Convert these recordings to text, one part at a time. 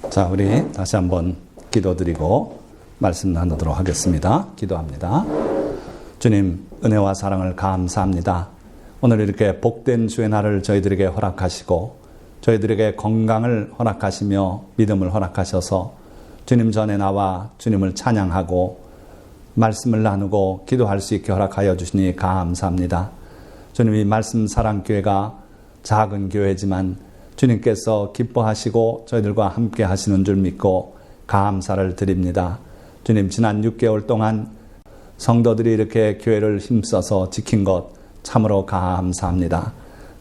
자, 우리 다시 한번 기도드리고 말씀 나누도록 하겠습니다. 기도합니다. 주님, 은혜와 사랑을 감사합니다. 오늘 이렇게 복된 주의 날을 저희들에게 허락하시고 저희들에게 건강을 허락하시며 믿음을 허락하셔서 주님 전에 나와 주님을 찬양하고 말씀을 나누고 기도할 수 있게 허락하여 주시니 감사합니다. 주님, 이 말씀 사랑교회가 작은 교회지만 주님께서 기뻐하시고 저희들과 함께 하시는 줄 믿고 감사를 드립니다. 주님, 지난 6개월 동안 성도들이 이렇게 교회를 힘써서 지킨 것 참으로 감사합니다.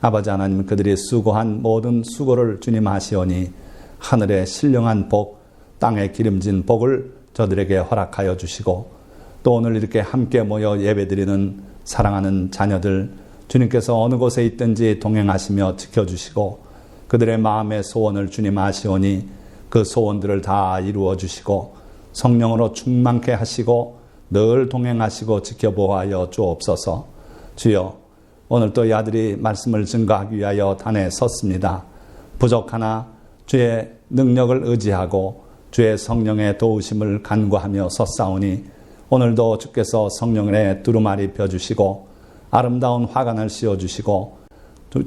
아버지 하나님, 그들이 수고한 모든 수고를 주님 아시오니 하늘의 신령한 복, 땅에 기름진 복을 저들에게 허락하여 주시고 또 오늘 이렇게 함께 모여 예배드리는 사랑하는 자녀들 주님께서 어느 곳에 있든지 동행하시며 지켜주시고 그들의 마음의 소원을 주님 아시오니 그 소원들을 다 이루어 주시고 성령으로 충만케 하시고 늘 동행하시고 지켜보아여 주옵소서. 주여, 오늘 또 이 아들이 말씀을 증거하기 위하여 단에 섰습니다. 부족하나 주의 능력을 의지하고 주의 성령의 도우심을 간구하며 섰사오니 오늘도 주께서 성령의 두루마리 펴주시고 아름다운 화관을 씌워주시고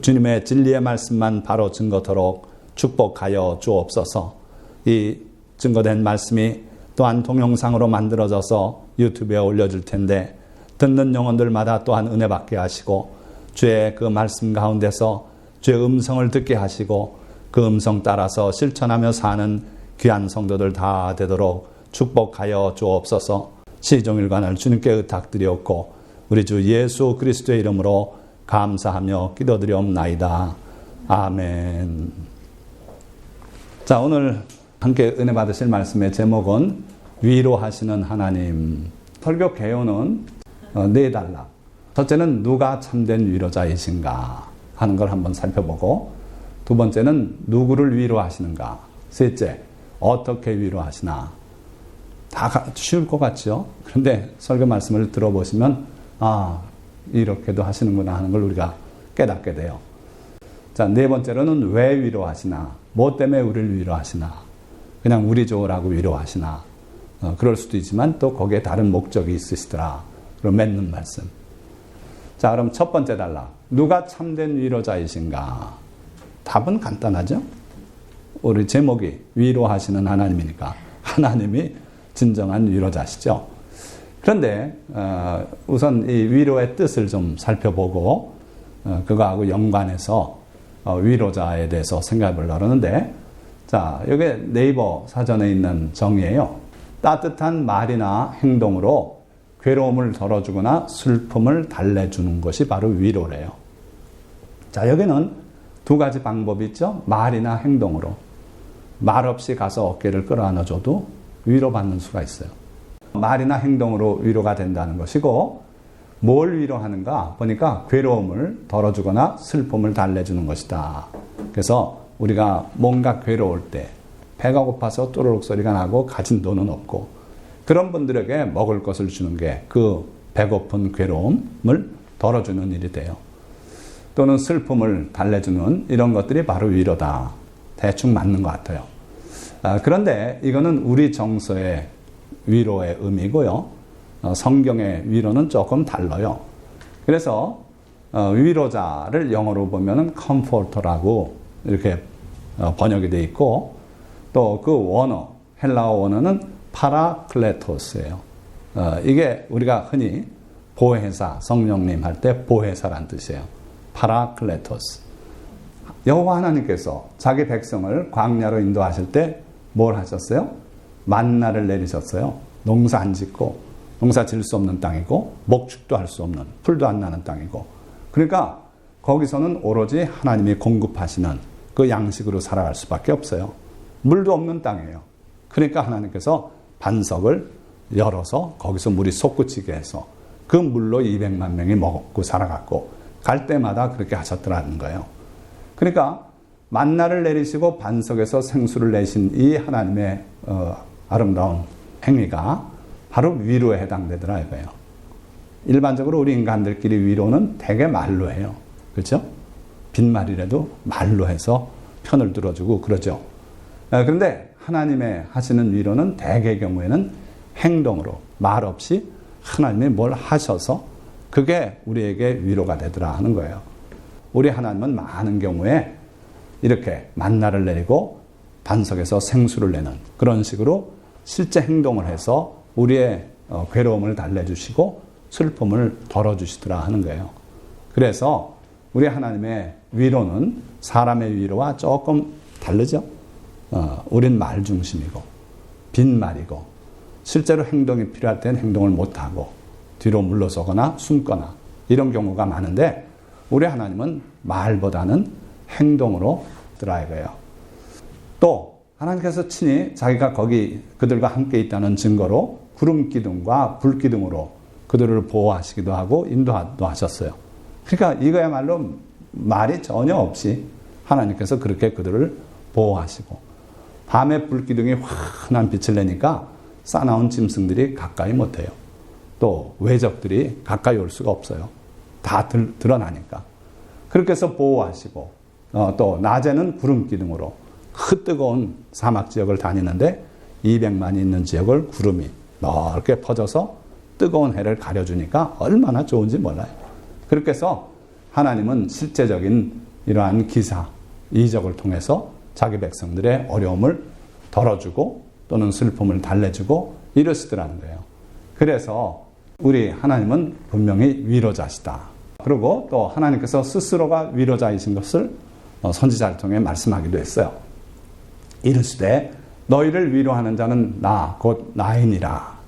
주님의 진리의 말씀만 바로 증거토록 축복하여 주옵소서. 이 증거된 말씀이 또한 동영상으로 만들어져서 유튜브에 올려질 텐데 듣는 영혼들마다 또한 은혜 받게 하시고 주의 그 말씀 가운데서 주의 음성을 듣게 하시고 그 음성 따라서 실천하며 사는 귀한 성도들 다 되도록 축복하여 주옵소서. 시종일관을 주님께 의탁드리옵고 우리 주 예수 그리스도의 이름으로 감사하며 기도드리옵나이다. 아멘. 자, 오늘 함께 은혜 받으실 말씀의 제목은 위로하시는 하나님. 설교 개요는 네 단락. 첫째는 누가 참된 위로자이신가 하는 걸 한번 살펴보고, 두 번째는 누구를 위로하시는가, 셋째 어떻게 위로하시나. 다 쉬울 것 같죠? 그런데 설교 말씀을 들어보시면 이렇게도 하시는구나 하는 걸 우리가 깨닫게 돼요. 자, 네 번째로는 왜 위로하시나, 뭐 때문에 우리를 위로하시나, 그냥 우리 좋으라고 위로하시나, 그럴 수도 있지만 또 거기에 다른 목적이 있으시더라. 그럼 맺는 말씀. 자, 그럼 첫 번째 단락, 누가 참된 위로자이신가. 답은 간단하죠. 우리 제목이 위로하시는 하나님이니까 하나님이 진정한 위로자시죠. 그런데 우선 이 위로의 뜻을 좀 살펴보고 그거하고 연관해서 위로자에 대해서 생각을 하려는데, 자, 이게 네이버 사전에 있는 정의예요. 따뜻한 말이나 행동으로 괴로움을 덜어주거나 슬픔을 달래주는 것이 바로 위로래요. 자, 여기는 두 가지 방법이 있죠. 말이나 행동으로. 말 없이 가서 어깨를 끌어안아줘도 위로받는 수가 있어요. 말이나 행동으로 위로가 된다는 것이고, 뭘 위로하는가 보니까 괴로움을 덜어주거나 슬픔을 달래주는 것이다. 그래서 우리가 뭔가 괴로울 때, 배가 고파서 또르륵 소리가 나고 가진 돈은 없고, 그런 분들에게 먹을 것을 주는 게 그 배고픈 괴로움을 덜어주는 일이 돼요. 또는 슬픔을 달래주는 이런 것들이 바로 위로다. 대충 맞는 것 같아요. 그런데 이거는 우리 정서의 위로의 의미고요. 성경의 위로는 조금 달라요. 그래서 위로자를 영어로 보면은 comforter라고 이렇게 번역이 되어 있고, 또 그 원어, 헬라어 원어는 파라클레토스예요. 이게 우리가 흔히 보혜사, 성령님 할 때 보혜사란 뜻이에요. 파라클레토스. 여호와 하나님께서 자기 백성을 광야로 인도하실 때 뭘 하셨어요? 만나를 내리셨어요. 농사 안 짓고, 농사 질 수 없는 땅이고, 목축도 할 수 없는, 풀도 안 나는 땅이고, 그러니까 거기서는 오로지 하나님이 공급하시는 그 양식으로 살아갈 수밖에 없어요. 물도 없는 땅이에요. 그러니까 하나님께서 반석을 열어서 거기서 물이 솟구치게 해서 그 물로 200만 명이 먹고 살아갔고, 갈 때마다 그렇게 하셨더라는 거예요. 그러니까 만나를 내리시고 반석에서 생수를 내신 이 하나님의 아름다운 행위가 바로 위로에 해당되더라 이거예요. 일반적으로 우리 인간들끼리 위로는 대개 말로 해요. 그렇죠? 빈말이라도 말로 해서 편을 들어주고 그러죠. 그런데 하나님의 하시는 위로는 대개의 경우에는 행동으로, 말 없이 하나님이 뭘 하셔서 그게 우리에게 위로가 되더라 하는 거예요. 우리 하나님은 많은 경우에 이렇게 만나를 내리고 반석에서 생수를 내는 그런 식으로 실제 행동을 해서 우리의 괴로움을 달래주시고 슬픔을 덜어주시더라 하는 거예요. 그래서 우리 하나님의 위로는 사람의 위로와 조금 다르죠. 우린 말 중심이고 빈말이고 실제로 행동이 필요할 때는 행동을 못하고 뒤로 물러서거나 숨거나 이런 경우가 많은데 우리 하나님은 말보다는 행동으로 드라이브해요. 또 하나님께서 친히 자기가 거기 그들과 함께 있다는 증거로 구름 기둥과 불 기둥으로 그들을 보호하시기도 하고 인도도 하셨어요. 그러니까 이거야말로 말이 전혀 없이 하나님께서 그렇게 그들을 보호하시고 밤에 불 기둥이 환한 빛을 내니까 싸나운 짐승들이 가까이 못해요. 또 외적들이 가까이 올 수가 없어요. 다 드러나니까. 그렇게 해서 보호하시고 또 낮에는 구름 기둥으로 그 뜨거운 사막 지역을 다니는데 200만이 있는 지역을 구름이 넓게 퍼져서 뜨거운 해를 가려주니까 얼마나 좋은지 몰라요. 그렇게 해서 하나님은 실제적인 이러한 기사, 이적을 통해서 자기 백성들의 어려움을 덜어주고 또는 슬픔을 달래주고 이러시더라는 거예요. 그래서 우리 하나님은 분명히 위로자시다. 그리고 또 하나님께서 스스로가 위로자이신 것을 선지자를 통해 말씀하기도 했어요. 이르시되 너희를 위로하는 자는 나 곧 나이니라.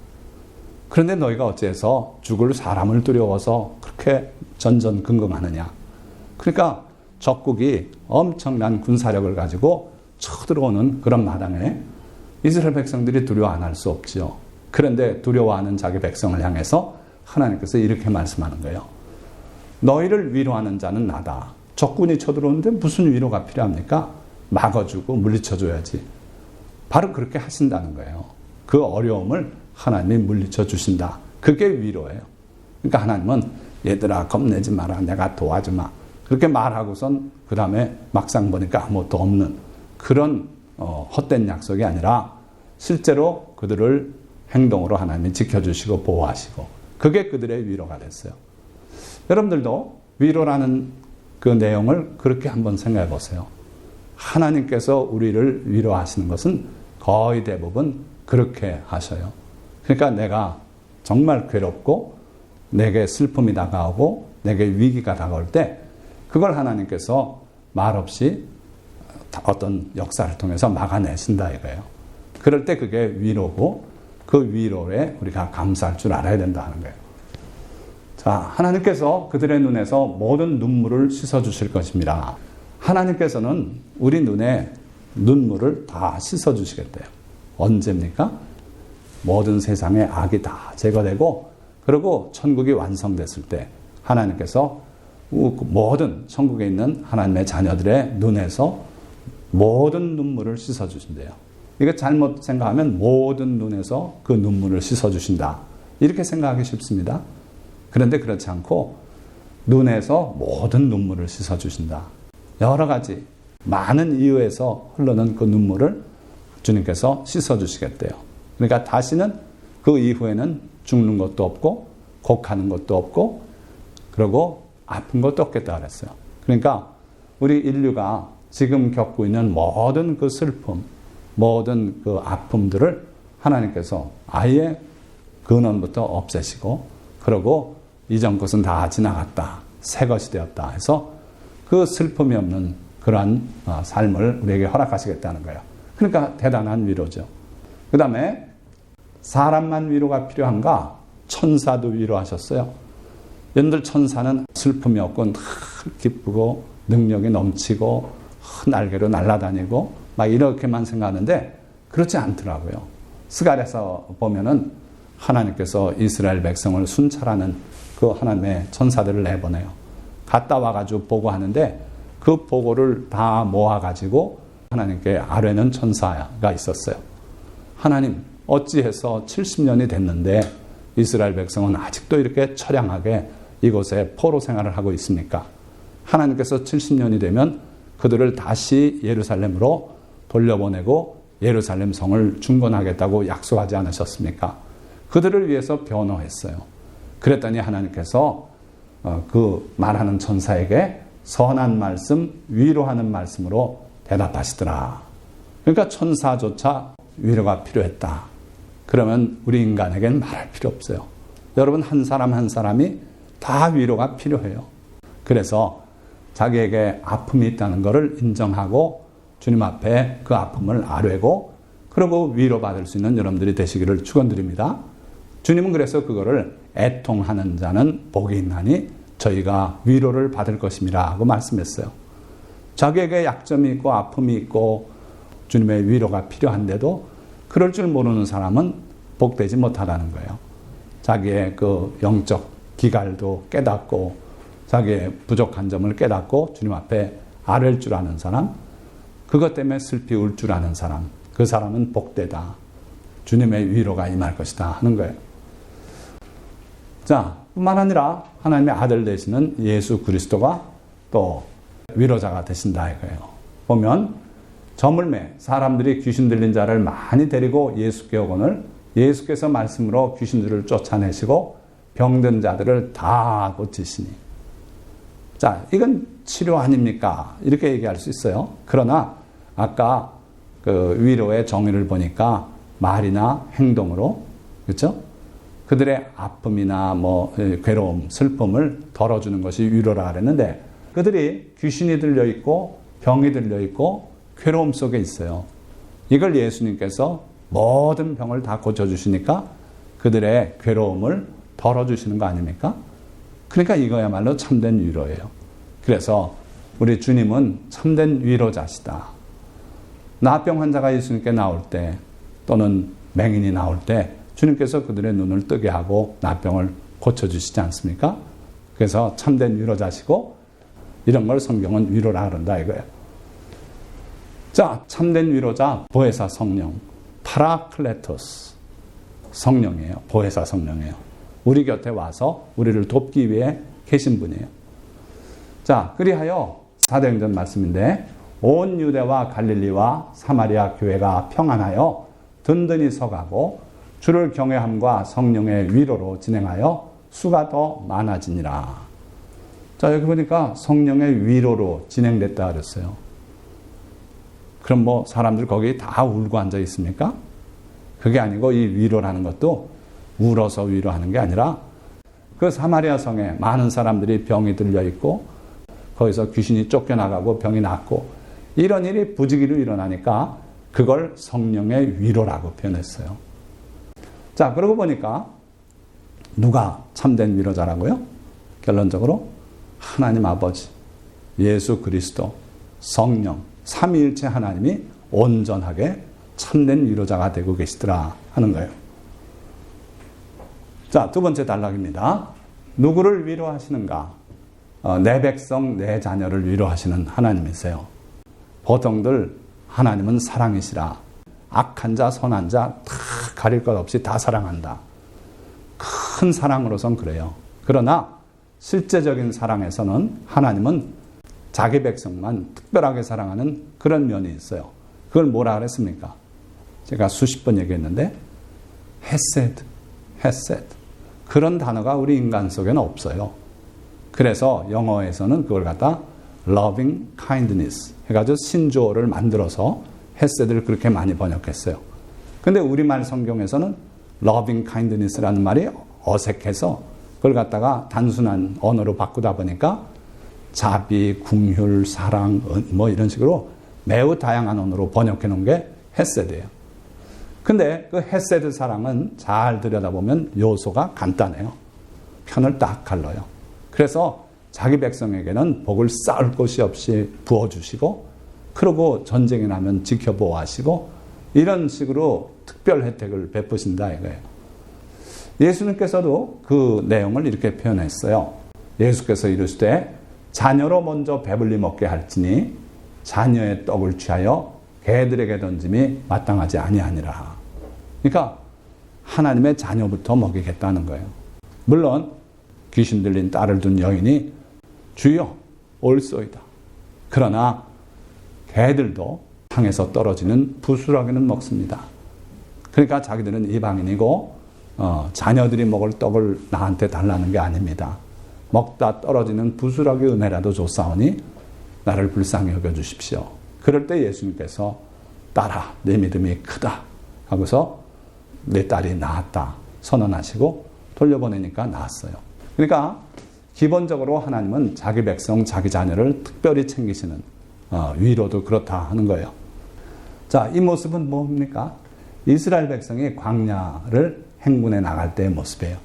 그런데 너희가 어째서 죽을 사람을 두려워서 그렇게 전전긍긍하느냐. 그러니까 적국이 엄청난 군사력을 가지고 쳐들어오는 그런 마당에 이스라엘 백성들이 두려워 안 할 수 없지요. 그런데 두려워하는 자기 백성을 향해서 하나님께서 이렇게 말씀하는 거예요. 너희를 위로하는 자는 나다. 적군이 쳐들어오는데 무슨 위로가 필요합니까? 막아주고 물리쳐줘야지. 바로 그렇게 하신다는 거예요. 그 어려움을 하나님이 물리쳐 주신다. 그게 위로예요. 그러니까 하나님은 얘들아 겁내지 마라. 내가 도와주마. 그렇게 말하고선 그 다음에 막상 보니까 아무것도 없는 그런 헛된 약속이 아니라 실제로 그들을 행동으로 하나님이 지켜주시고 보호하시고 그게 그들의 위로가 됐어요. 여러분들도 위로라는 그 내용을 그렇게 한번 생각해 보세요. 하나님께서 우리를 위로하시는 것은 거의 대부분 그렇게 하셔요. 그러니까 내가 정말 괴롭고 내게 슬픔이 다가오고 내게 위기가 다가올 때 그걸 하나님께서 말없이 어떤 역사를 통해서 막아내신다 이거예요. 그럴 때 그게 위로고 그 위로에 우리가 감사할 줄 알아야 된다 하는 거예요. 자, 하나님께서 그들의 눈에서 모든 눈물을 씻어주실 것입니다. 하나님께서는 우리 눈에 눈물을 다 씻어주시겠대요. 언제입니까? 모든 세상의 악이 다 제거되고 그리고 천국이 완성됐을 때 하나님께서 모든 천국에 있는 하나님의 자녀들의 눈에서 모든 눈물을 씻어주신대요. 이거 잘못 생각하면 모든 눈에서 그 눈물을 씻어주신다. 이렇게 생각하기 쉽습니다. 그런데 그렇지 않고 눈에서 모든 눈물을 씻어주신다. 여러 가지 많은 이유에서 흐르는 그 눈물을 주님께서 씻어주시겠대요. 그러니까 다시는 그 이후에는 죽는 것도 없고 곡하는 것도 없고 그리고 아픈 것도 없겠다 그랬어요. 그러니까 우리 인류가 지금 겪고 있는 모든 그 슬픔, 모든 그 아픔들을 하나님께서 아예 근원부터 없애시고 그러고 이전 것은 다 지나갔다. 새 것이 되었다 해서 그 슬픔이 없는 그러한 삶을 우리에게 허락하시겠다는 거예요. 그러니까 대단한 위로죠. 그 다음에 사람만 위로가 필요한가? 천사도 위로하셨어요. 여러분들 천사는 슬픔이 없고 기쁘고 능력이 넘치고 날개로 날아다니고 막 이렇게만 생각하는데 그렇지 않더라고요. 스갈에서 보면은 하나님께서 이스라엘 백성을 순찰하는 그 하나님의 천사들을 내보내요. 갔다 와가지고 보고하는데 그 보고를 다 모아가지고 하나님께 아뢰는 천사가 있었어요. 하나님 어찌해서 70년이 됐는데 이스라엘 백성은 아직도 이렇게 처량하게 이곳에 포로 생활을 하고 있습니까? 하나님께서 70년이 되면 그들을 다시 예루살렘으로 돌려보내고 예루살렘 성을 중건하겠다고 약속하지 않으셨습니까? 그들을 위해서 변호했어요. 그랬더니 하나님께서 그 말하는 천사에게 선한 말씀, 위로하는 말씀으로 대답하시더라. 그러니까 천사조차 위로가 필요했다. 그러면 우리 인간에겐 말할 필요 없어요. 여러분 한 사람 한 사람이 다 위로가 필요해요. 그래서 자기에게 아픔이 있다는 것을 인정하고 주님 앞에 그 아픔을 아뢰고 그리고 위로받을 수 있는 여러분들이 되시기를 축원드립니다. 주님은 그래서 그거를 애통하는 자는 복이 있나니 저희가 위로를 받을 것임이라 하고 말씀했어요. 자기에게 약점이 있고 아픔이 있고 주님의 위로가 필요한데도 그럴 줄 모르는 사람은 복되지 못하다는 거예요. 자기의 그 영적 기갈도 깨닫고 자기의 부족한 점을 깨닫고 주님 앞에 아뢰일 줄 아는 사람, 그것 때문에 슬피 울 줄 아는 사람, 그 사람은 복되다. 주님의 위로가 임할 것이다 하는 거예요. 자, 뿐만 아니라 하나님의 아들 되시는 예수 그리스도가 또 위로자가 되신다 이거예요. 보면 저물매 사람들이 귀신 들린 자를 많이 데리고 예수께 오거늘 예수께서 말씀으로 귀신들을 쫓아내시고 병든 자들을 다 고치시니. 자, 이건 치료 아닙니까? 이렇게 얘기할 수 있어요. 그러나 아까 그 위로의 정의를 보니까 말이나 행동으로, 그렇죠? 그들의 아픔이나 뭐 괴로움, 슬픔을 덜어주는 것이 위로라 그랬는데 그들이 귀신이 들려 있고 병이 들려 있고 괴로움 속에 있어요. 이걸 예수님께서 모든 병을 다 고쳐주시니까 그들의 괴로움을 덜어주시는 거 아닙니까? 그러니까 이거야말로 참된 위로예요. 그래서 우리 주님은 참된 위로자시다. 나병 환자가 예수님께 나올 때 또는 맹인이 나올 때 주님께서 그들의 눈을 뜨게 하고 나병을 고쳐주시지 않습니까? 그래서 참된 위로자시고 이런 걸 성경은 위로라 그런다 이거예요. 자, 참된 위로자 보혜사 성령 파라클레토스 성령이에요. 보혜사 성령이에요. 우리 곁에 와서 우리를 돕기 위해 계신 분이에요. 자, 그리하여 사도행전 말씀인데 온 유대와 갈릴리와 사마리아 교회가 평안하여 든든히 서가고 주를 경외함과 성령의 위로로 진행하여 수가 더 많아지니라. 자, 여기 보니까 성령의 위로로 진행됐다 그랬어요. 그럼 뭐 사람들 거기 다 울고 앉아 있습니까? 그게 아니고 이 위로라는 것도 울어서 위로하는 게 아니라 그 사마리아 성에 많은 사람들이 병이 들려 있고 거기서 귀신이 쫓겨나가고 병이 낫고 이런 일이 부지기로 일어나니까 그걸 성령의 위로라고 표현했어요. 자, 그러고 보니까 누가 참된 위로자라고요? 결론적으로 하나님 아버지, 예수 그리스도, 성령, 삼위일체 하나님이 온전하게 참된 위로자가 되고 계시더라 하는 거예요. 자, 두 번째 단락입니다. 누구를 위로하시는가? 내 백성, 내 자녀를 위로하시는 하나님이세요. 보통들 하나님은 사랑이시라. 악한 자, 선한 자 다 가릴 것 없이 다 사랑한다. 큰 사랑으로선 그래요. 그러나 실제적인 사랑에서는 하나님은 자기 백성만 특별하게 사랑하는 그런 면이 있어요. 그걸 뭐라 그랬습니까? 제가 수십 번 얘기했는데 헤세드. 그런 단어가 우리 인간 속에는 없어요. 그래서 영어에서는 그걸 갖다 loving kindness 해가지고 신조어를 만들어서 헤세드를 그렇게 많이 번역했어요. 근데 우리말 성경에서는 loving kindness라는 말이 어색해서 그걸 갖다가 단순한 언어로 바꾸다 보니까 자비, 궁휼, 사랑, 뭐 이런 식으로 매우 다양한 언어로 번역해 놓은 게 헤세드예요. 근데 그 헤세드 사랑은 잘 들여다보면 요소가 간단해요. 편을 딱 갈라요. 그래서 자기 백성에게는 복을 쌓을 곳이 없이 부어주시고 그러고 전쟁이 나면 지켜보호하시고 이런 식으로 특별 혜택을 베푸신다 이거예요. 예수님께서도 그 내용을 이렇게 표현했어요. 예수께서 이르시되 자녀로 먼저 배불리 먹게 할지니 자녀의 떡을 취하여 개들에게 던짐이 마땅하지 아니하니라. 그러니까 하나님의 자녀부터 먹이겠다는 거예요. 물론 귀신 들린 딸을 둔 여인이 주여 올소이다. 그러나 개들도 땅에서 떨어지는 부스러기는 먹습니다. 그러니까 자기들은 이방인이고 자녀들이 먹을 떡을 나한테 달라는 게 아닙니다. 먹다 떨어지는 부스러기 은혜라도 줬사오니 나를 불쌍히 여겨주십시오. 그럴 때 예수님께서 딸아 내 믿음이 크다 하고서 내 딸이 나았다 선언하시고 돌려보내니까 나았어요. 그러니까 기본적으로 하나님은 자기 백성 자기 자녀를 특별히 챙기시는 위로도 그렇다 하는 거예요. 자, 이 모습은 뭡니까? 이스라엘 백성이 광야를 행군해 나갈 때의 모습이에요.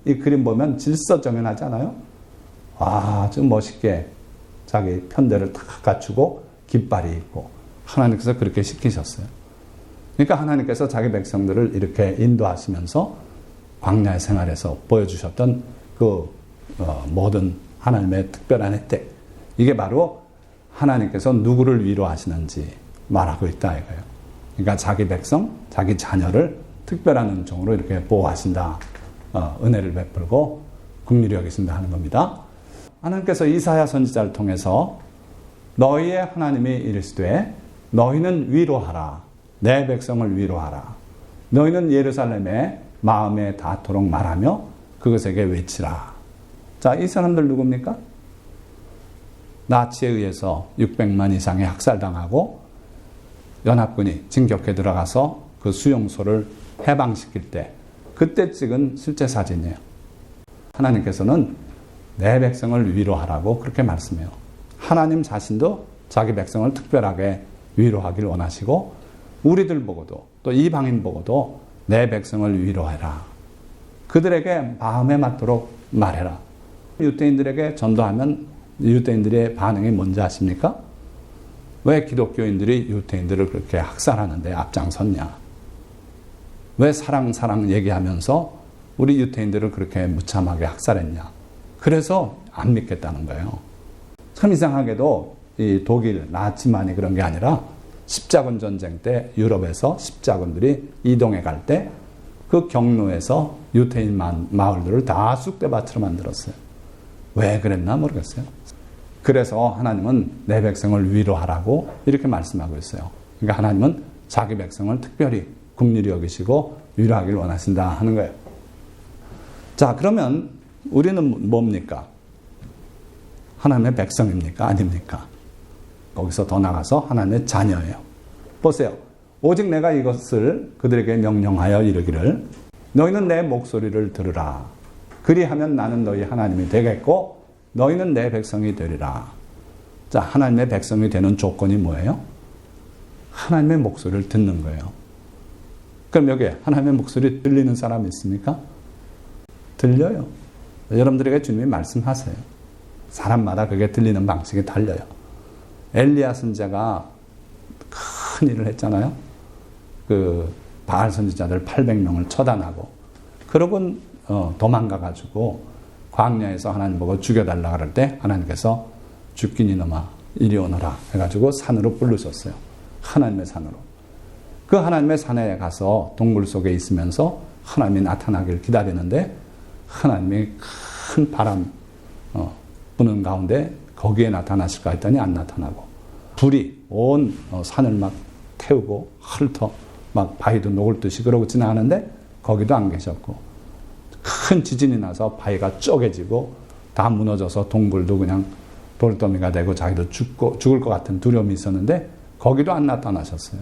이 그림 보면 질서정연하지 않아요? 아주 멋있게 자기 편대를 딱 갖추고 깃발이 있고 하나님께서 그렇게 시키셨어요. 그러니까 하나님께서 자기 백성들을 이렇게 인도하시면서 광야의 생활에서 보여주셨던 그 모든 하나님의 특별한 혜택, 이게 바로 하나님께서 누구를 위로하시는지 말하고 있다 이거예요. 그러니까 자기 백성, 자기 자녀를 특별한 은총으로 이렇게 보호하신다. 은혜를 베풀고 긍휼히 여기신다 하는 겁니다. 하나님께서 이사야 선지자를 통해서 너희의 하나님이 이르시되 너희는 위로하라. 내 백성을 위로하라. 너희는 예루살렘에 마음에 닿도록 말하며 그것에게 외치라. 자, 이 사람들 누굽니까? 나치에 의해서 600만 이상이 학살당하고 연합군이 진격해 들어가서 그 수용소를 해방시킬 때 그때 찍은 실제 사진이에요. 하나님께서는 내 백성을 위로하라고 그렇게 말씀해요. 하나님 자신도 자기 백성을 특별하게 위로하길 원하시고 우리들 보고도 또 이방인 보고도 내 백성을 위로해라. 그들에게 마음에 맞도록 말해라. 유대인들에게 전도하면 유대인들의 반응이 뭔지 아십니까? 왜 기독교인들이 유대인들을 그렇게 학살하는데 앞장섰냐? 왜 사랑 얘기하면서 우리 유대인들을 그렇게 무참하게 학살했냐? 그래서 안 믿겠다는 거예요. 참 이상하게도 이 독일 나치만이 그런 게 아니라 십자군 전쟁 때 유럽에서 십자군들이 이동해 갈 때 그 경로에서 유대인 마을들을 다 쑥대밭으로 만들었어요. 왜 그랬나 모르겠어요. 그래서 하나님은 내 백성을 위로하라고 이렇게 말씀하고 있어요. 그러니까 하나님은 자기 백성을 특별히 긍휼히 여기시고 위로하길 원하신다 하는 거예요. 자, 그러면 우리는 뭡니까? 하나님의 백성입니까? 아닙니까? 거기서 더 나가서 하나님의 자녀예요. 보세요. 오직 내가 이것을 그들에게 명령하여 이르기를 너희는 내 목소리를 들으라. 그리하면 나는 너희 하나님이 되겠고 너희는 내 백성이 되리라. 자, 하나님의 백성이 되는 조건이 뭐예요? 하나님의 목소리를 듣는 거예요. 그럼 여기에 하나님의 목소리 들리는 사람이 있습니까? 들려요. 여러분들에게 주님이 말씀하세요. 사람마다 그게 들리는 방식이 달라요. 엘리야 선지자가 큰 일을 했잖아요. 그 바알 선지자들 800명을 처단하고 그러고 도망가가지고 광야에서 하나님 보고 죽여달라 그럴 때 하나님께서 죽긴 이놈아 이리 오너라 해가지고 산으로 부르셨어요. 하나님의 산으로. 그 하나님의 산에 가서 동굴 속에 있으면서 하나님이 나타나길 기다리는데 하나님이 큰 바람 부는 가운데 거기에 나타나실까 했더니 안 나타나고 불이 온 산을 막 태우고 훑어 막 바위도 녹을 듯이 그러고 지나가는데 거기도 안 계셨고 큰 지진이 나서 바위가 쪼개지고 다 무너져서 동굴도 그냥 돌더미가 되고 자기도 죽을 것 같은 두려움이 있었는데 거기도 안 나타나셨어요.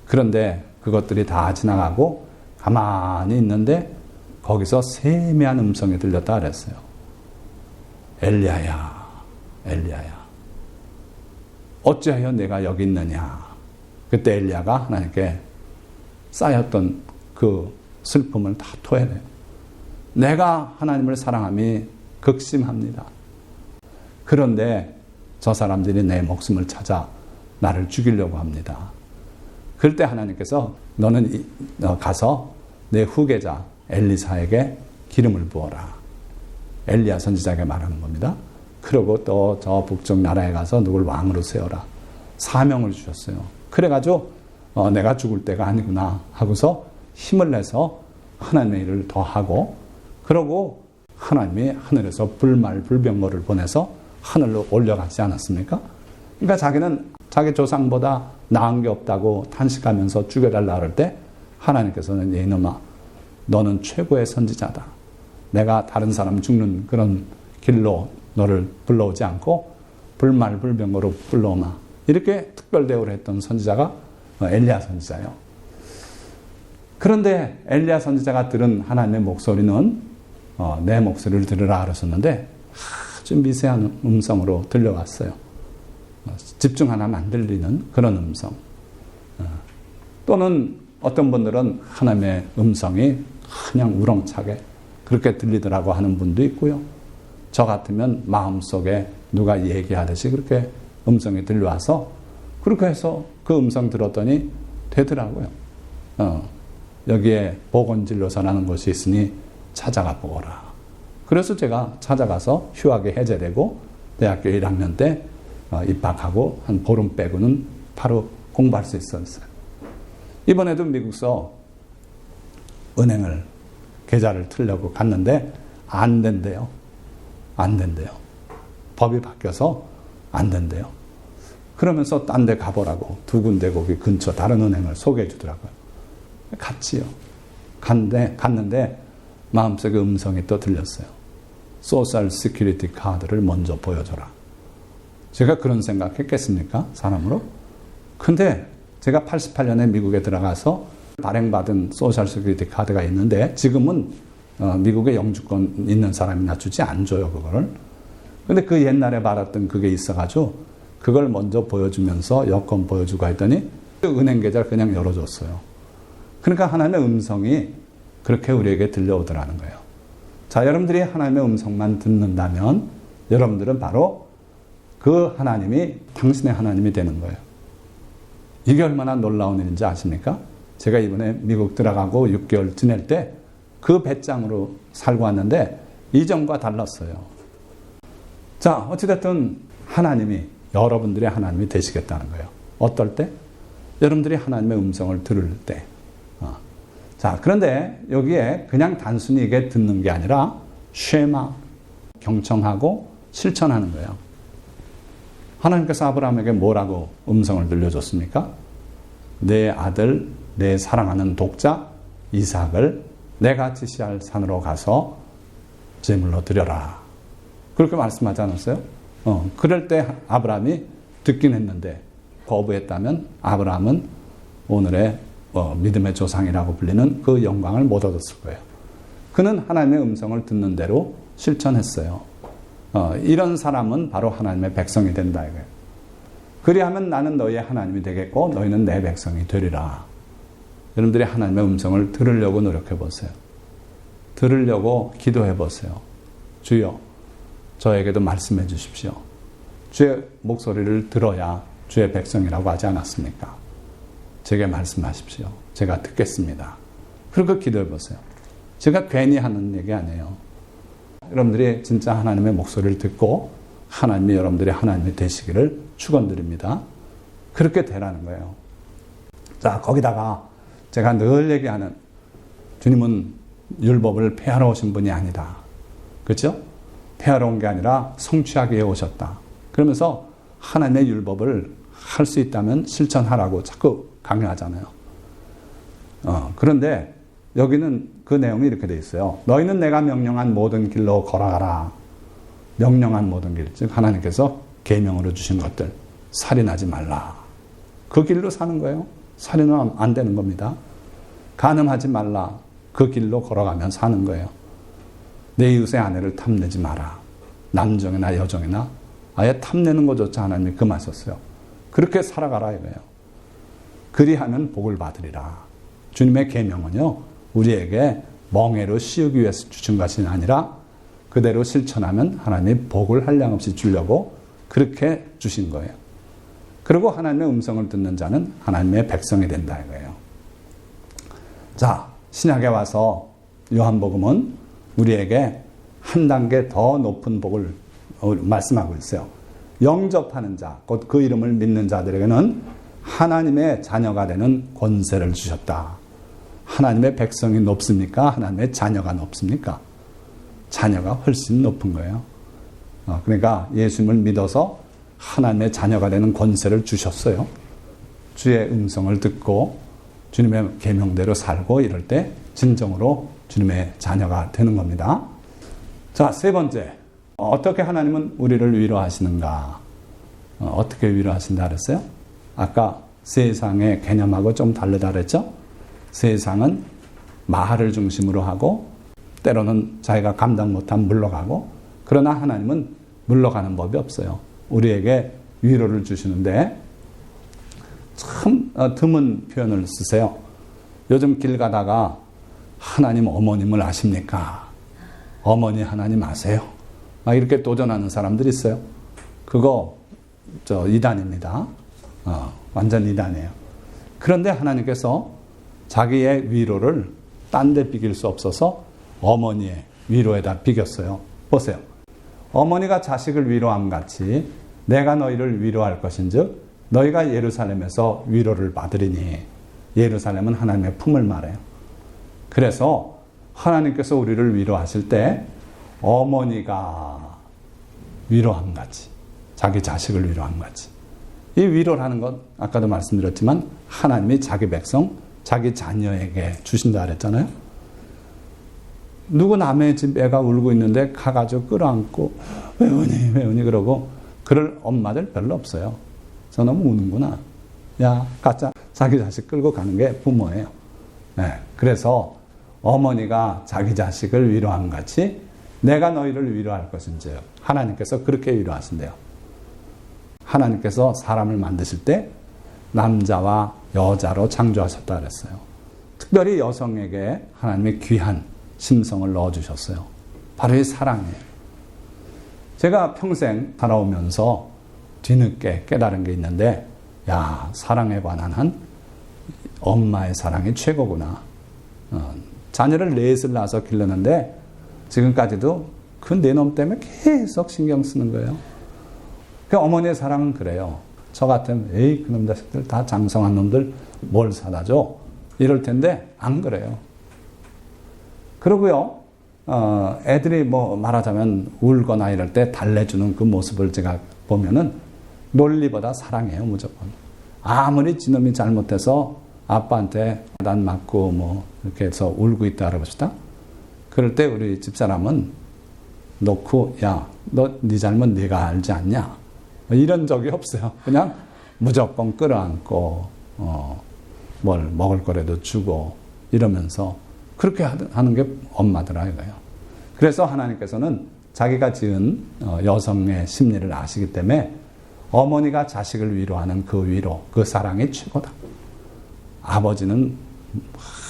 그런데 그것들이 다 지나가고 가만히 있는데 거기서 세미한 음성이 들렸다 그랬어요. 엘리야야, 엘리야야, 어찌하여 내가 여기 있느냐. 그때 엘리야가 하나님께 쌓였던 그 슬픔을 다 토해내요. 내가 하나님을 사랑함이 극심합니다. 그런데 저 사람들이 내 목숨을 찾아 나를 죽이려고 합니다. 그럴 때 하나님께서 너는 가서 내 후계자 엘리사에게 기름을 부어라. 엘리야 선지자에게 말하는 겁니다. 그리고 또 저 북쪽 나라에 가서 누굴 왕으로 세워라. 사명을 주셨어요. 그래가지고 내가 죽을 때가 아니구나 하고서 힘을 내서 하나님의 일을 더 하고 그러고 하나님이 하늘에서 불말 불병거를 보내서 하늘로 올려가지 않았습니까? 그러니까 자기는 자기 조상보다 나은 게 없다고 탄식하면서 죽여달라 그럴 때 하나님께서는 이놈아 너는 최고의 선지자다. 내가 다른 사람 죽는 그런 길로 너를 불러오지 않고 불말불병으로 불러오마. 이렇게 특별 대우를 했던 선지자가 엘리야 선지자예요. 그런데 엘리야 선지자가 들은 하나님의 목소리는 내 목소리를 들으라 그러셨는데 아주 미세한 음성으로 들려왔어요. 집중하면 안 들리는 그런 음성. 또는 어떤 분들은 하나님의 음성이 그냥 우렁차게 그렇게 들리더라고 하는 분도 있고요. 저 같으면 마음속에 누가 얘기하듯이 그렇게 음성이 들려와서 그렇게 해서 그 음성 들었더니 되더라고요. 여기에 보건진료사라는 곳이 있으니 찾아가 보거라. 그래서 제가 찾아가서 휴학이 해제되고 대학교 1학년 때 입학하고 한 보름 빼고는 바로 공부할 수 있었어요. 이번에도 미국서 은행을 계좌를 틀려고 갔는데 안 된대요. 안 된대요. 법이 바뀌어서 안 된대요. 그러면서 딴 데 가보라고 두 군데 거기 근처 다른 은행을 소개해 주더라고요. 갔지요. 갔는데 마음속에 음성이 또 들렸어요. 소셜 시큐리티 카드를 먼저 보여줘라. 제가 그런 생각했겠습니까? 사람으로? 근데 제가 88년에 미국에 들어가서 발행받은 소셜 시큐리티 카드가 있는데 지금은 미국에 영주권 있는 사람이나 주지 안 줘요, 그거를. 근데 그 옛날에 받았던 그게 있어가지고 그걸 먼저 보여주면서 여권 보여주고 했더니 은행 계좌를 그냥 열어줬어요. 그러니까 하나님의 음성이 그렇게 우리에게 들려오더라는 거예요. 자, 여러분들이 하나님의 음성만 듣는다면 여러분들은 바로 그 하나님이 당신의 하나님이 되는 거예요. 이게 얼마나 놀라운 일인지 아십니까? 제가 이번에 미국 들어가고 6개월 지낼 때 그 배짱으로 살고 왔는데 이전과 달랐어요. 자, 어찌됐든 하나님이 여러분들의 하나님이 되시겠다는 거예요. 어떨 때? 여러분들이 하나님의 음성을 들을 때. 자, 그런데 여기에 그냥 단순히 이게 듣는 게 아니라 쉐마, 경청하고 실천하는 거예요. 하나님께서 아브라함에게 뭐라고 음성을 들려줬습니까? 내 아들, 내 사랑하는 독자 이삭을 내가 지시할 산으로 가서 제물로 드려라. 그렇게 말씀하지 않았어요? 그럴 때 아브라함이 듣긴 했는데 거부했다면 아브라함은 오늘의 믿음의 조상이라고 불리는 그 영광을 못 얻었을 거예요. 그는 하나님의 음성을 듣는 대로 실천했어요. 이런 사람은 바로 하나님의 백성이 된다 이거예요. 그리하면 나는 너희의 하나님이 되겠고 너희는 내 백성이 되리라. 여러분들이 하나님의 음성을 들으려고 노력해 보세요. 들으려고 기도해 보세요. 주여, 저에게도 말씀해 주십시오. 주의 목소리를 들어야 주의 백성이라고 하지 않았습니까? 제게 말씀하십시오. 제가 듣겠습니다. 그렇게 기도해 보세요. 제가 괜히 하는 얘기 아니에요. 여러분들이 진짜 하나님의 목소리를 듣고 하나님이 여러분들의 하나님이 되시기를 축원드립니다. 그렇게 되라는 거예요. 자, 거기다가 제가 늘 얘기하는 주님은 율법을 폐하러 오신 분이 아니다. 그렇죠? 폐하러 온 게 아니라 성취하기 위해 오셨다. 그러면서 하나님의 율법을 할 수 있다면 실천하라고 자꾸 강요하잖아요. 그런데 여기는 그 내용이 이렇게 돼 있어요. 너희는 내가 명령한 모든 길로 걸어가라. 명령한 모든 길, 즉 하나님께서 계명으로 주신 것들, 살인하지 말라. 그 길로 사는 거예요. 살인은 안 되는 겁니다. 간음하지 말라. 그 길로 걸어가면 사는 거예요. 내 이웃의 아내를 탐내지 마라. 남정이나 여정이나 아예 탐내는 것조차 하나님이 금하셨어요. 그렇게 살아가라 이거예요. 그리하면 복을 받으리라. 주님의 계명은요, 우리에게 멍해로 씌우기 위해서 주신 것이 아니라 그대로 실천하면 하나님이 복을 한량없이 주려고 그렇게 주신 거예요. 그리고 하나님의 음성을 듣는 자는 하나님의 백성이 된다 이거예요. 자, 신약에 와서 요한복음은 우리에게 한 단계 더 높은 복을 말씀하고 있어요. 영접하는 자, 곧 그 이름을 믿는 자들에게는 하나님의 자녀가 되는 권세를 주셨다. 하나님의 백성이 높습니까? 하나님의 자녀가 높습니까? 자녀가 훨씬 높은 거예요. 그러니까 예수님을 믿어서 하나님의 자녀가 되는 권세를 주셨어요. 주의 음성을 듣고 주님의 계명대로 살고 이럴 때 진정으로 주님의 자녀가 되는 겁니다. 자, 세 번째. 어떻게 하나님은 우리를 위로하시는가? 어떻게 위로하신다 그랬어요? 아까 세상의 개념하고 좀 다르다 그랬죠? 세상은 말을 중심으로 하고 때로는 자기가 감당 못하면 물러가고, 그러나 하나님은 물러가는 법이 없어요. 우리에게 위로를 주시는데 참 드문 표현을 쓰세요. 요즘 길 가다가 하나님 어머님을 아십니까? 어머니 하나님 아세요? 막 이렇게 도전하는 사람들이 있어요. 그거 이단입니다. 완전 이단이에요. 그런데 하나님께서 자기의 위로를 딴 데 비길 수 없어서 어머니의 위로에다 비겼어요. 보세요. 어머니가 자식을 위로함 같이 내가 너희를 위로할 것인즉 너희가 예루살렘에서 위로를 받으리니. 예루살렘은 하나님의 품을 말해요. 그래서 하나님께서 우리를 위로하실 때 어머니가 위로함 같이, 자기 자식을 위로함 같이. 이 위로라는 것 아까도 말씀드렸지만 하나님이 자기 백성, 자기 자녀에게 주신다 그랬잖아요. 누구 남의 집 애가 울고 있는데 가가지고 끌어안고 왜 우니 그러고 그럴 엄마들 별로 없어요. 저 너무 우는구나. 야, 가짜. 자기 자식 끌고 가는 게 부모예요. 네, 그래서 어머니가 자기 자식을 위로함 같이 내가 너희를 위로할 것인지요. 하나님께서 그렇게 위로하신대요. 하나님께서 사람을 만드실 때 남자와 여자로 창조하셨다 그랬어요. 특별히 여성에게 하나님의 귀한 심성을 넣어주셨어요. 바로 이 사랑이에요. 제가 평생 살아오면서 뒤늦게 깨달은 게 있는데, 야, 사랑에 관한 한 엄마의 사랑이 최고구나. 자녀를 넷을 낳아서 길렀는데 지금까지도 그 내 놈 때문에 계속 신경 쓰는 거예요. 그 어머니의 사랑은 그래요. 저 같으면 에이 그놈 자식들 다 장성한 놈들 뭘 사다 줘 이럴 텐데 안 그래요. 그러고요, 애들이 뭐 말하자면 울거나 이럴 때 달래주는 그 모습을 제가 보면은 논리보다 사랑해요, 무조건. 아무리 지놈이 잘못해서 아빠한테 난 맞고 뭐 이렇게 해서 울고 있다 알아봅시다. 그럴 때 우리 집사람은 놓고 야, 너 네 잘못 네가 알지 않냐? 이런 적이 없어요. 그냥 무조건 끌어안고 뭘 먹을 거라도 주고 이러면서 그렇게 하는 게 엄마더라 이거예요. 그래서 하나님께서는 자기가 지은 여성의 심리를 아시기 때문에 어머니가 자식을 위로하는 그 위로, 그 사랑이 최고다. 아버지는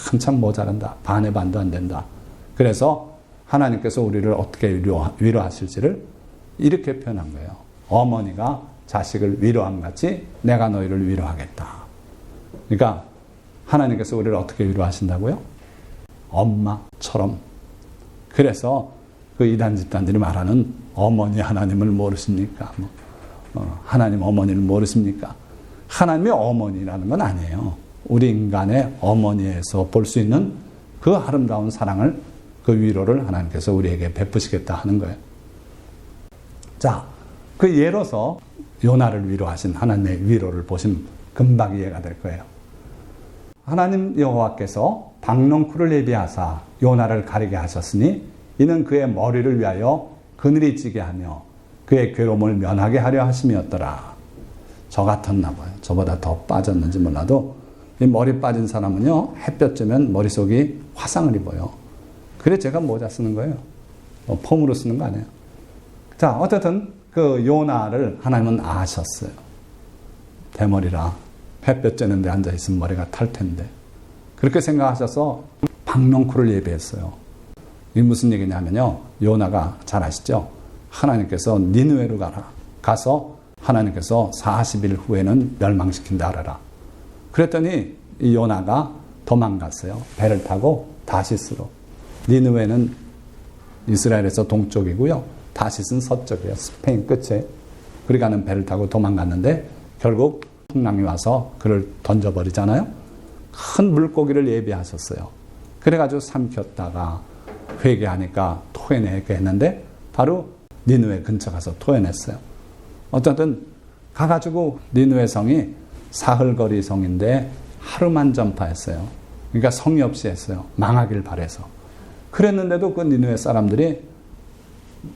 한참 모자란다. 반의 반도 안 된다. 그래서 하나님께서 우리를 어떻게 위로하실지를 이렇게 표현한 거예요. 어머니가 자식을 위로함 같이 내가 너희를 위로하겠다. 그러니까 하나님께서 우리를 어떻게 위로하신다고요? 엄마처럼. 그래서 그 이단 집단들이 말하는 어머니 하나님을 모르십니까? 하나님 어머니를 모르십니까? 하나님의 어머니라는 건 아니에요. 우리 인간의 어머니에서 볼 수 있는 그 아름다운 사랑을, 그 위로를 하나님께서 우리에게 베푸시겠다 하는 거예요. 자, 그 예로서 요나를 위로하신 하나님의 위로를 보시면 금방 이해가 될 거예요. 하나님 여호와께서 박농쿨을 예비하사 요나를 가리게 하셨으니 이는 그의 머리를 위하여 그늘이 지게 하며 그의 괴로움을 면하게 하려 하심이었더라. 저 같았나 봐요. 저보다 더 빠졌는지 몰라도 이 머리 빠진 사람은요, 햇볕 쬐면 머릿속이 화상을 입어요. 그래 제가 모자 쓰는 거예요. 폼으로 쓰는 거 아니에요. 자, 어쨌든 그 요나를 하나님은 아셨어요. 대머리라 햇볕 쬐는데 앉아있으면 머리가 탈 텐데. 그렇게 생각하셔서 박농쿨을 예비했어요. 이게 무슨 얘기냐면요, 요나가 잘 아시죠? 하나님께서 니느웨로 가라. 가서 하나님께서 40일 후에는 멸망시킨다 하라. 그랬더니 이 요나가 도망갔어요. 배를 타고 다시스로. 니느웨는 이스라엘에서 동쪽이고요. 다시스는 서쪽이에요. 스페인 끝에. 그리 가는 배를 타고 도망갔는데 결국 풍랑이 와서 그를 던져버리잖아요. 큰 물고기를 예비하셨어요. 그래가지고 삼켰다가 회개하니까 토해내게 했는데 바로 니느웨 근처 가서 토해냈어요. 어쨌든 가가지고 니느웨 성이 사흘거리 성인데 하루만 전파했어요. 그러니까 성의 없이 했어요. 망하길 바래서. 그랬는데도 그 니느웨 사람들이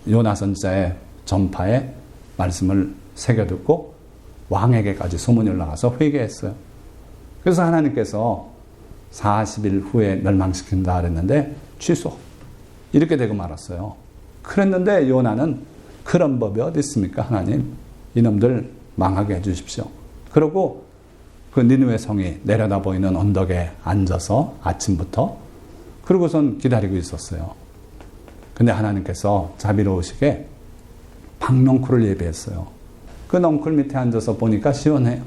요나 선지자의 전파에 말씀을 새겨듣고 왕에게까지 소문이 올라가서 회개했어요. 그래서 하나님께서 40일 후에 멸망시킨다 그랬는데 취소. 이렇게 되고 말았어요. 그랬는데 요나는 그런 법이 어디 있습니까? 하나님, 이놈들 망하게 해주십시오. 그러고 그 니느웨 성이 내려다 보이는 언덕에 앉아서 아침부터 그러고선 기다리고 있었어요. 근데 하나님께서 자비로우시게 박넝쿨을 예비했어요. 그 넝쿨 밑에 앉아서 보니까 시원해요.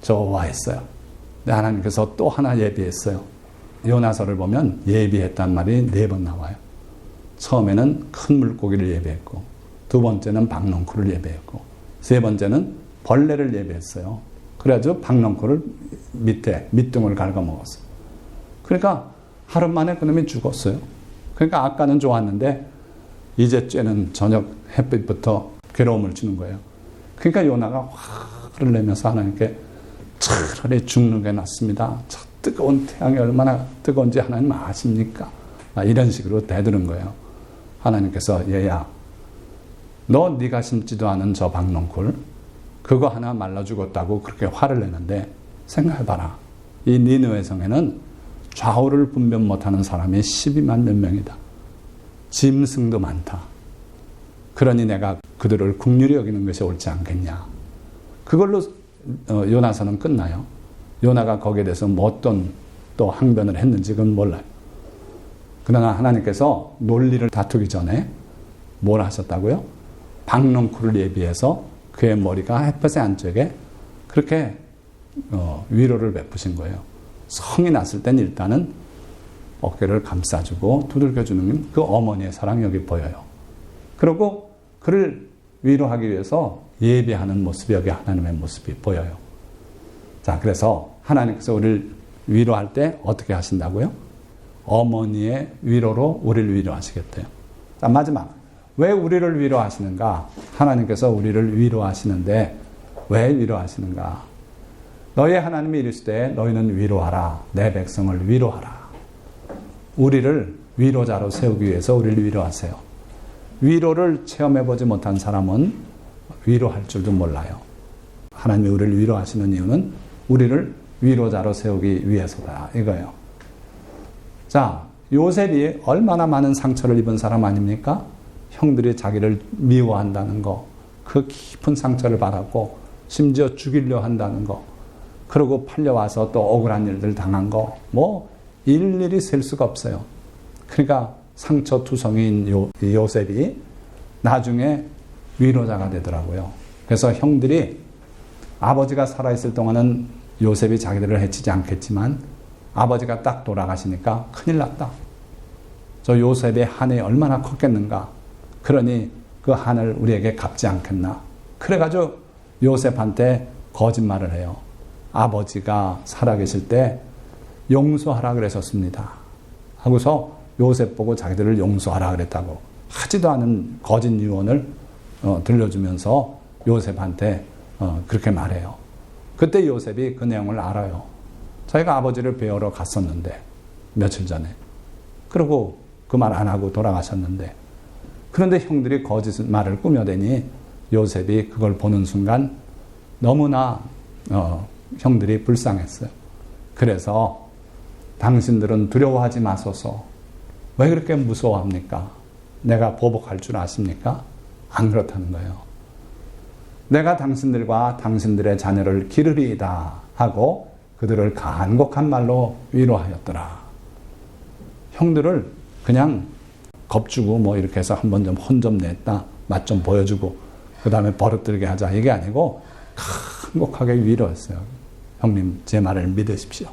좋아했어요. 근데 하나님께서 또 하나 예비했어요. 요나서를 보면 예비했단 말이 4번 나와요. 처음에는 큰 물고기를 예비했고, 두 번째는 박넝쿨을 예비했고, 세 번째는 벌레를 예비했어요. 그래가지고 박넝쿨을 밑에 밑둥을 갉아먹었어요. 그러니까 하루 만에 그놈이 죽었어요. 그러니까 아까는 좋았는데 이제 쬐는 저녁 햇빛부터 괴로움을 주는 거예요. 그러니까 요나가 화를 내면서 하나님께 차라리 죽는 게 낫습니다. 저 뜨거운 태양이 얼마나 뜨거운지 하나님 아십니까? 이런 식으로 대드는 거예요. 하나님께서 얘야, 너 네가 심지도 않은 저 박넝쿨 그거 하나 말라 죽었다고 그렇게 화를 내는데 생각해봐라. 이 니느웨 성에는 좌우를 분별 못하는 사람이 12만 몇 명이다. 짐승도 많다. 그러니 내가 그들을 긍휼히 여기는 것이 옳지 않겠냐. 그걸로 요나서는 끝나요. 요나가 거기에 대해서 뭐 어떤 또 항변을 했는지 그건 몰라요. 그러나 하나님께서 논리를 다투기 전에 뭘 하셨다고요? 박넝쿨을 예비해서 그의 머리가 햇볕의 안쪽에 그렇게 위로를 베푸신 거예요. 성이 났을 땐 일단은 어깨를 감싸주고 두들겨주는 그 어머니의 사랑이 여기 보여요. 그리고 그를 위로하기 위해서 예비하는 모습이 여기 하나님의 모습이 보여요. 자, 그래서 하나님께서 우리를 위로할 때 어떻게 하신다고요? 어머니의 위로로 우리를 위로하시겠대요. 자, 마지막. 왜 우리를 위로하시는가? 하나님께서 우리를 위로하시는데 왜 위로하시는가? 너희 하나님이 이르시되 너희는 위로하라. 내 백성을 위로하라. 우리를 위로자로 세우기 위해서 우리를 위로하세요. 위로를 체험해보지 못한 사람은 위로할 줄도 몰라요. 하나님이 우리를 위로하시는 이유는 우리를 위로자로 세우기 위해서다. 이거예요. 자, 요셉이 얼마나 많은 상처를 입은 사람 아닙니까? 형들이 자기를 미워한다는 거, 그 깊은 상처를 받았고 심지어 죽이려 한다는 거, 그리고 팔려와서 또 억울한 일들 당한 거, 뭐 일일이 셀 수가 없어요. 그러니까 상처투성이인 요셉이 나중에 위로자가 되더라고요. 그래서 형들이 아버지가 살아있을 동안은 요셉이 자기들을 해치지 않겠지만 아버지가 딱 돌아가시니까 큰일 났다. 저 요셉의 한이 얼마나 컸겠는가. 그러니 그 한을 우리에게 갚지 않겠나. 그래가지고 요셉한테 거짓말을 해요. 아버지가 살아계실 때 용서하라 그랬었습니다. 하고서 요셉 보고 자기들을 용서하라 그랬다고 하지도 않은 거짓 유언을 들려주면서 요셉한테 그렇게 말해요. 그때 요셉이 그 내용을 알아요. 자기가 아버지를 뵈러 갔었는데 며칠 전에. 그리고 그 말 안 하고 돌아가셨는데 그런데 형들이 거짓말을 꾸며대니 요셉이 그걸 보는 순간 너무나 형들이 불쌍했어요. 그래서 당신들은 두려워하지 마소서. 왜 그렇게 무서워합니까? 내가 보복할 줄 아십니까? 안 그렇다는 거예요. 내가 당신들과 당신들의 자녀를 기르리이다 하고 그들을 간곡한 말로 위로하였더라. 형들을 그냥 겁주고 뭐 이렇게 해서 한번 좀 혼 좀 냈다, 맛 좀 보여주고 그 다음에 버릇들게 하자 이게 아니고 간곡하게 위로했어요. 형님 제 말을 믿으십시오.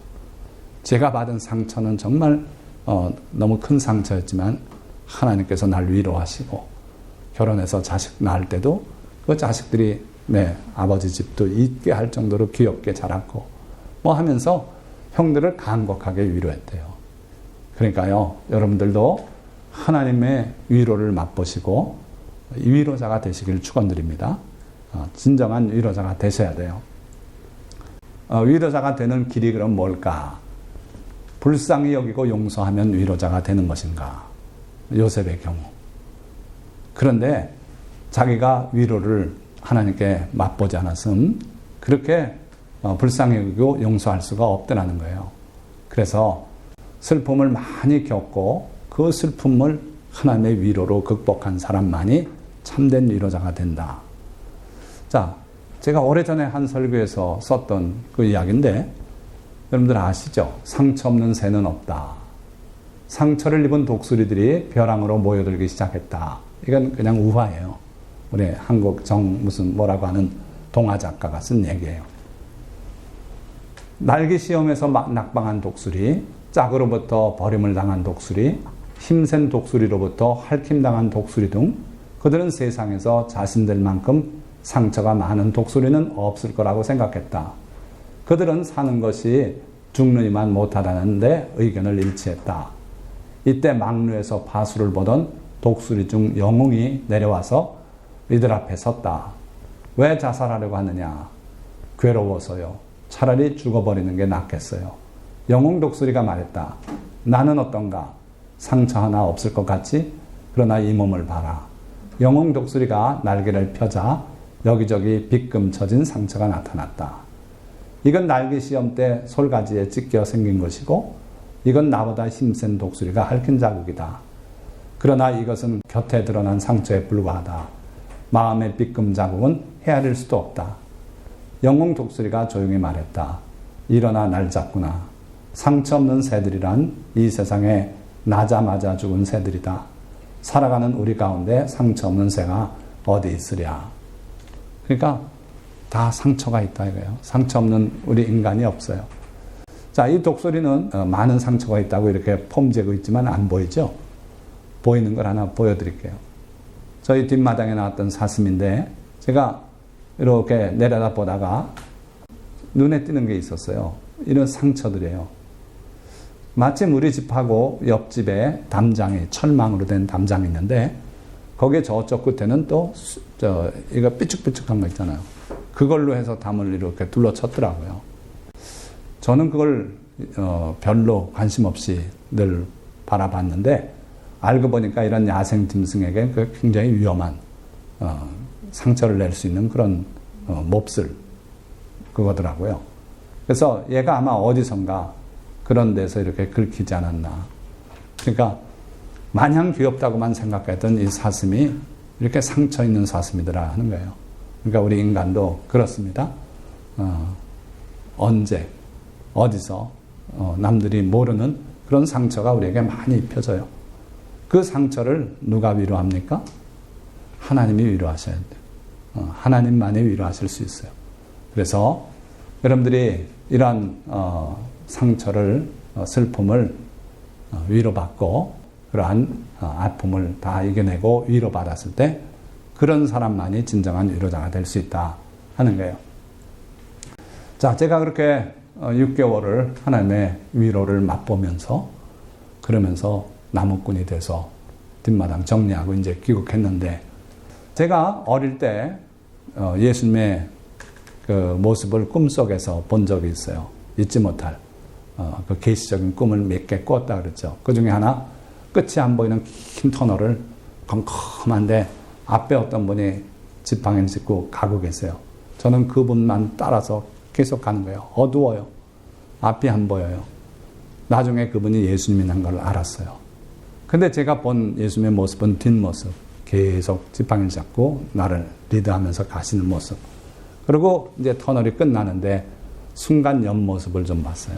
제가 받은 상처는 정말 너무 큰 상처였지만 하나님께서 날 위로하시고 결혼해서 자식 낳을 때도 그 자식들이 내 아버지 집도 잊게 할 정도로 귀엽게 자랐고 뭐 하면서 형들을 간곡하게 위로했대요. 그러니까요, 여러분들도 하나님의 위로를 맛보시고 위로자가 되시길 축원드립니다. 진정한 위로자가 되셔야 돼요. 위로자가 되는 길이 그럼 뭘까? 불쌍히 여기고 용서하면 위로자가 되는 것인가? 요셉의 경우. 그런데 자기가 위로를 하나님께 맛보지 않았음 그렇게 불쌍히 여기고 용서할 수가 없더라는 거예요. 그래서 슬픔을 많이 겪고 그 슬픔을 하나님의 위로로 극복한 사람만이 참된 위로자가 된다. 자, 제가 오래전에 한 설교에서 썼던 그 이야기인데 여러분들 아시죠? 상처 없는 새는 없다. 상처를 입은 독수리들이 벼랑으로 모여들기 시작했다. 이건 그냥 우화예요. 우리 한국 뭐라고 하는 동화 작가가 쓴 얘기예요. 날개 시험에서 낙방한 독수리, 짝으로부터 버림을 당한 독수리, 힘센 독수리로부터 핥힘당한 독수리 등 그들은 세상에서 자신들만큼 상처가 많은 독수리는 없을 거라고 생각했다. 그들은 사는 것이 죽느니만 못하다는 데 의견을 일치했다. 이때 막루에서 바수를 보던 독수리 중 영웅이 내려와서 이들 앞에 섰다. 왜 자살하려고 하느냐? 괴로워서요. 차라리 죽어버리는 게 낫겠어요. 영웅 독수리가 말했다. 나는 어떤가? 상처 하나 없을 것 같지? 그러나 이 몸을 봐라. 영웅 독수리가 날개를 펴자 여기저기 빗금 쳐진 상처가 나타났다. 이건 날개 시험 때 솔가지에 찢겨 생긴 것이고 이건 나보다 힘센 독수리가 핥힌 자국이다. 그러나 이것은 곁에 드러난 상처에 불과하다. 마음의 빗금 자국은 헤아릴 수도 없다. 영웅 독수리가 조용히 말했다. 일어나 날 잡구나. 상처 없는 새들이란 이 세상에 나자마자 죽은 새들이다. 살아가는 우리 가운데 상처 없는 새가 어디 있으랴. 그러니까 다 상처가 있다 이거예요. 상처 없는 우리 인간이 없어요. 자, 이 독수리는 많은 상처가 있다고 이렇게 폼재고 있지만 안 보이죠? 보이는 걸 하나 보여드릴게요. 저희 뒷마당에 나왔던 사슴인데 제가 이렇게 내려다 보다가 눈에 띄는 게 있었어요. 이런 상처들이에요. 마침 우리 집하고 옆집에 담장이 철망으로 된 담장이 있는데 거기에 저쪽 끝에는 또 이거 삐쭉삐쭉한 거 있잖아요. 그걸로 해서 담을 이렇게 둘러쳤더라고요. 저는 그걸 별로 관심 없이 늘 바라봤는데 알고 보니까 이런 야생 짐승에게 굉장히 위험한 상처를 낼 수 있는 그런 몹쓸 그거더라고요. 그래서 얘가 아마 어디선가 그런 데서 이렇게 긁히지 않았나. 그러니까 마냥 귀엽다고만 생각했던 이 사슴이 이렇게 상처 있는 사슴이더라 하는 거예요. 그러니까 우리 인간도 그렇습니다. 언제 어디서 남들이 모르는 그런 상처가 우리에게 많이 입혀져요. 그 상처를 누가 위로합니까? 하나님이 위로하셔야 돼요. 하나님만이 위로하실 수 있어요. 그래서 여러분들이 이러한 상처를 슬픔을 위로받고 그러한 아픔을 다 이겨내고 위로받았을 때 그런 사람만이 진정한 위로자가 될 수 있다 하는 거예요. 자, 제가 그렇게 6개월을 하나님의 위로를 맛보면서 그러면서 나무꾼이 돼서 뒷마당 정리하고 이제 귀국했는데 제가 어릴 때 예수님의 그 모습을 꿈속에서 본 적이 있어요. 잊지 못할 그 계시적인 꿈을 몇 개 꿨다 그랬죠. 그 중에 하나 끝이 안 보이는 긴 터널을 컴컴한데 앞에 어떤 분이 지팡이를 짚고 가고 계세요. 저는 그분만 따라서 계속 가는 거예요. 어두워요. 앞이 안 보여요. 나중에 그분이 예수님이라는 걸 알았어요. 근데 제가 본 예수님의 모습은 뒷모습. 계속 지팡이를 잡고 나를 리드하면서 가시는 모습. 그리고 이제 터널이 끝나는데 순간 옆모습을 좀 봤어요.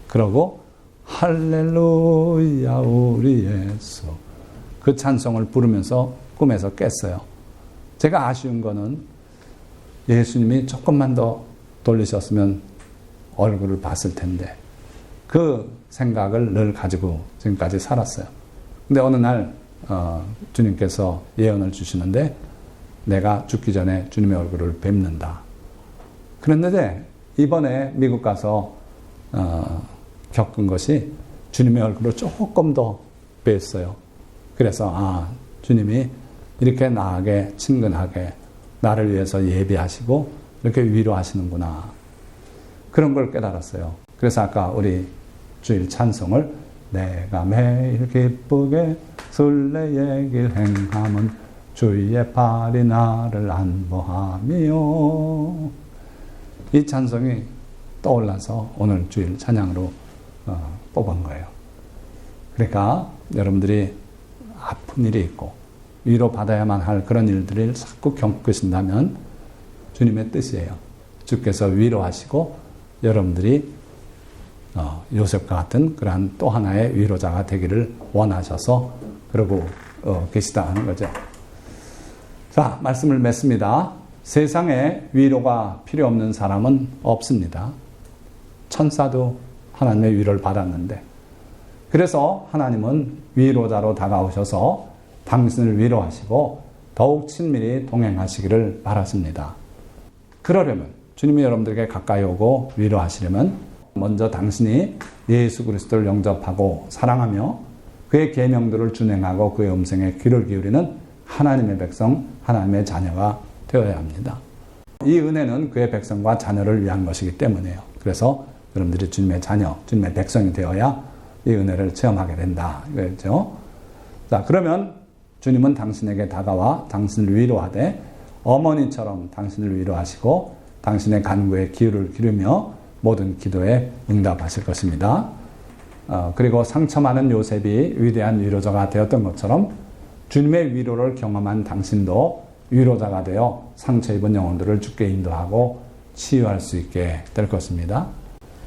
그러고 할렐루야 우리 예수 그 찬송을 부르면서 꿈에서 깼어요. 제가 아쉬운 거는 예수님이 조금만 더 돌리셨으면 얼굴을 봤을 텐데 그 생각을 늘 가지고 지금까지 살았어요. 근데 어느 날 주님께서 예언을 주시는데 내가 죽기 전에 주님의 얼굴을 뵙는다. 그랬는데 이번에 미국 가서 겪은 것이 주님의 얼굴을 조금 더 뵀어요. 그래서 주님이 이렇게 나에게 친근하게 나를 위해서 예비하시고 이렇게 위로하시는구나. 그런 걸 깨달았어요. 그래서 아까 우리 주일 찬송을 내가 매일 기쁘게 순례의 길 행함은 주의 팔이 나를 안보하며, 이 찬송이 떠올라서 오늘 주일 찬양으로 뽑은 거예요. 그러니까 여러분들이 아픈 일이 있고 위로받아야만 할 그런 일들을 자꾸 겪으신다면 주님의 뜻이에요. 주께서 위로하시고 여러분들이 요셉과 같은 그러한 또 하나의 위로자가 되기를 원하셔서 그러고 계시다 하는 거죠. 자, 말씀을 맺습니다. 세상에 위로가 필요 없는 사람은 없습니다. 천사도 하나님의 위로를 받았는데, 그래서 하나님은 위로자로 다가오셔서 당신을 위로하시고 더욱 친밀히 동행하시기를 바라십니다. 그러려면, 주님이 여러분들에게 가까이 오고 위로하시려면 먼저 당신이 예수 그리스도를 영접하고 사랑하며 그의 계명들을 준행하고 그의 음성에 귀를 기울이는 하나님의 백성, 하나님의 자녀가 되어야 합니다. 이 은혜는 그의 백성과 자녀를 위한 것이기 때문이에요. 그래서 여러분들이 주님의 자녀, 주님의 백성이 되어야 이 은혜를 체험하게 된다. 이거죠. 자, 그러면 주님은 당신에게 다가와 당신을 위로하되 어머니처럼 당신을 위로하시고 당신의 간구에 귀를 기르며 모든 기도에 응답하실 것입니다. 그리고 상처 많은 요셉이 위대한 위로자가 되었던 것처럼 주님의 위로를 경험한 당신도 위로자가 되어 상처 입은 영혼들을 주께 인도하고 치유할 수 있게 될 것입니다.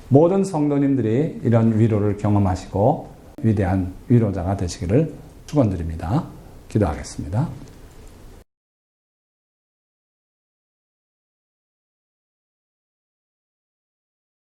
모든 성도님들이 이런 위로를 경험하시고 위대한 위로자가 되시기를 축원드립니다. 기도하겠습니다.